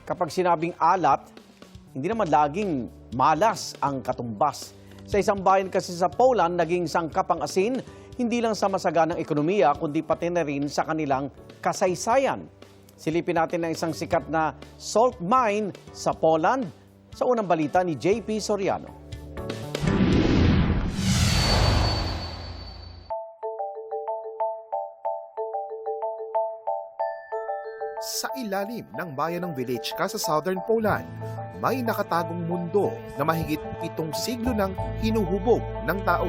Kapag sinabing alat, hindi naman laging malas ang katumbas. Sa isang bayan kasi sa Poland, naging sangkap ang asin, hindi lang sa masaganang ekonomiya, kundi pati na rin sa kanilang kasaysayan. Silipin natin ang isang sikat na salt mine sa Poland sa unang balita ni JP Soriano. Sa ilalim ng bayan ng Wieliczka sa Southern Poland, may nakatagong mundo na mahigit 7 siglo nang hinuhubog ng tao.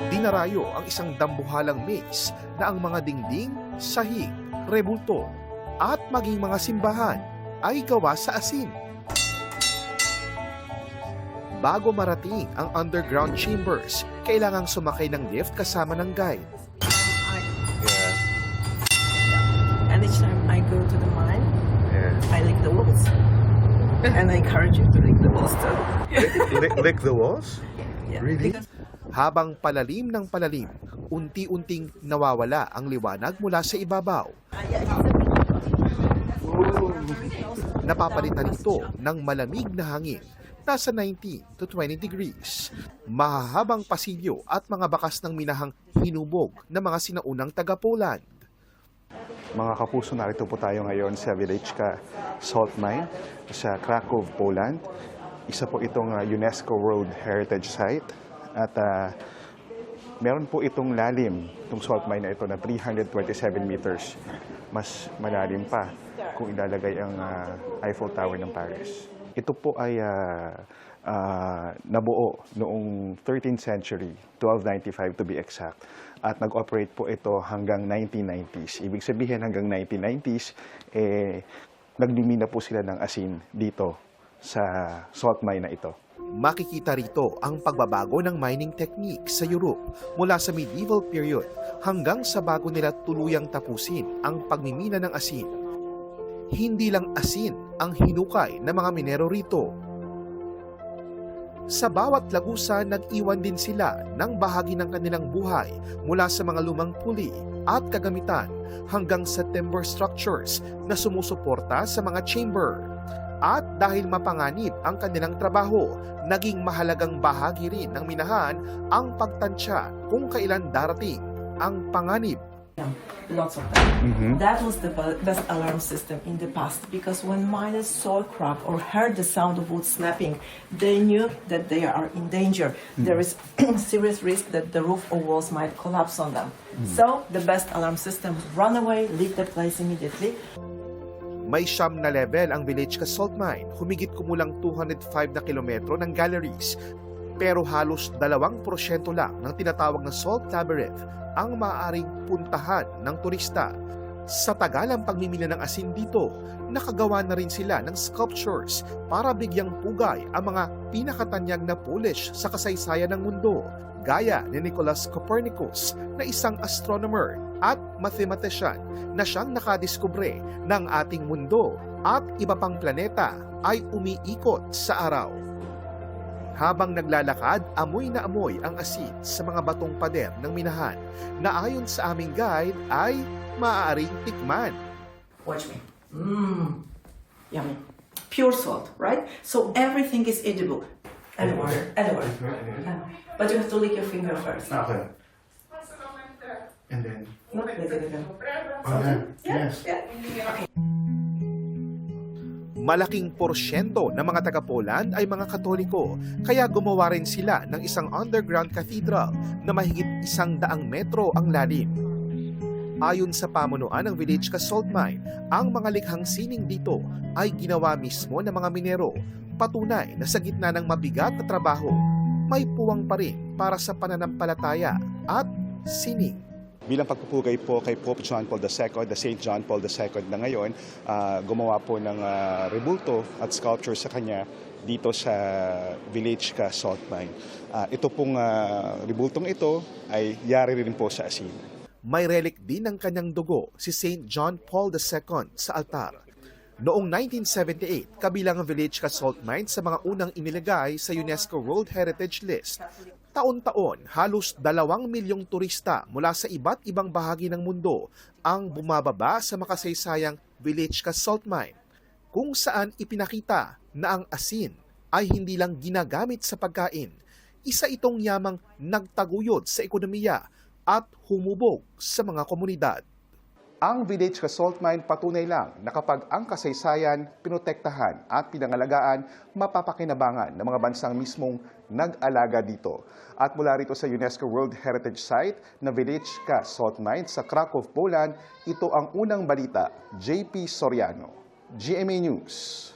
Dinarayo ang isang dambuhalang maze na ang mga dingding, sahig, rebulto at maging mga simbahan ay gawa sa asin. Bago marating ang underground chambers, kailangang sumakay ng lift kasama ng guide. And each time I go to the mine, I lick the walls. And I encourage you to lick the walls too. Lick the walls? Yeah, Really? because Habang palalim ng palalim, unti-unting nawawala ang liwanag mula sa ibabaw. Napapalitan ito ng malamig na hangin, nasa 19 to 20 degrees. Mahahabang pasilyo at mga bakas ng minahang hinubog ng mga sinaunang taga-Poland. Mga kapuso, narito po tayo ngayon sa Wieliczka Salt Mine sa Kraków, Poland. Isa po itong UNESCO World Heritage Site at meron po itong lalim, itong salt mine na ito na 327 meters. Mas malalim pa kung ilalagay ang Eiffel Tower ng Paris. Ito po ay nabuo noong 13th century, 1295 to be exact. At nag-operate po ito hanggang 1990s. Ibig sabihin hanggang 1990s, naglimina po sila ng asin dito sa salt mine na ito. Makikita rito ang pagbabago ng mining technique sa Europe mula sa medieval period hanggang sa bago nila tuluyang tapusin ang pagmimina ng asin. Hindi lang asin ang hinukay ng mga minero rito. Sa bawat lagusan, nag-iwan din sila ng bahagi ng kanilang buhay mula sa mga lumang puli at kagamitan hanggang sa timber structures na sumusuporta sa mga chamber. At dahil mapanganib ang kanilang trabaho, naging mahalagang bahagi rin ng minahan ang pagtansya kung kailan darating ang panganib. lots of them. That was the best alarm system in the past because when miners saw a crack or heard the sound of wood snapping, they knew that they are in danger. There is serious risk that the roof or walls might collapse on them. So the best alarm system was run away, leave the place immediately. May 9 na level ang Wieliczka Salt Mine, humigit kumulang 205 na kilometro ng galleries. Pero halos 2% lang ng tinatawag na Salt Labyrinth ang maaaring puntahan ng turista. Sa tagalang pagmimina ng asin dito, nakagawa na rin sila ng sculptures para bigyang pugay ang mga pinakatanyag na Polish sa kasaysayan ng mundo, gaya ni Nicholas Copernicus na isang astronomer at mathematician na siyang nakadiskubre ng ating mundo at iba pang planeta ay umiikot sa araw. Habang naglalakad, amoy na amoy ang asin sa mga batong pader ng minahan na ayon sa aming guide ay maaaring tikman. Watch me. Yummy. Pure salt, right? So everything is edible. And water. And water. But you have to lick your finger first. Okay. And then? Look, lick it. Okay. Yeah, Yes. yeah. Okay. Malaking porsyento ng mga taga-Poland ay mga Katoliko, kaya gumawa rin sila ng isang underground cathedral na mahigit 100 metro ang lalim. Ayon sa pamunuan ng Wieliczka Salt Mine, ang mga likhang sining dito ay ginawa mismo ng mga minero, patunay na sa gitna ng mabigat na trabaho, may puwang pa rin para sa pananampalataya at sining. Bilang pagpupugay po kay Pope John Paul II, the Saint John Paul II na ngayon, gumawa po ng rebulto at sculpture sa kanya dito sa Wieliczka Salt Mine. Ito pong rebultong ito ay yari rin po sa asin. May relic din ng kanyang dugo si Saint John Paul II sa altar. Noong 1978, kabilang ang Wieliczka Salt Mine sa mga unang inilagay sa UNESCO World Heritage List. Taon-taon, halos 2 milyong turista mula sa iba't ibang bahagi ng mundo ang bumababa sa makasaysayang Village Salt Mine, kung saan ipinakita na ang asin ay hindi lang ginagamit sa pagkain. Isa itong yamang nagtaguyod sa ekonomiya at humubog sa mga komunidad. Ang Village Salt Mine patunay lang na kapag ang kasaysayan, pinotektahan at pinangalagaan, mapapakinabangan ng mga bansang mismong nag-alaga dito. At mula rito sa UNESCO World Heritage Site na Village Salt Mine sa Krakow, Poland, ito ang unang balita. JP Soriano, GMA News.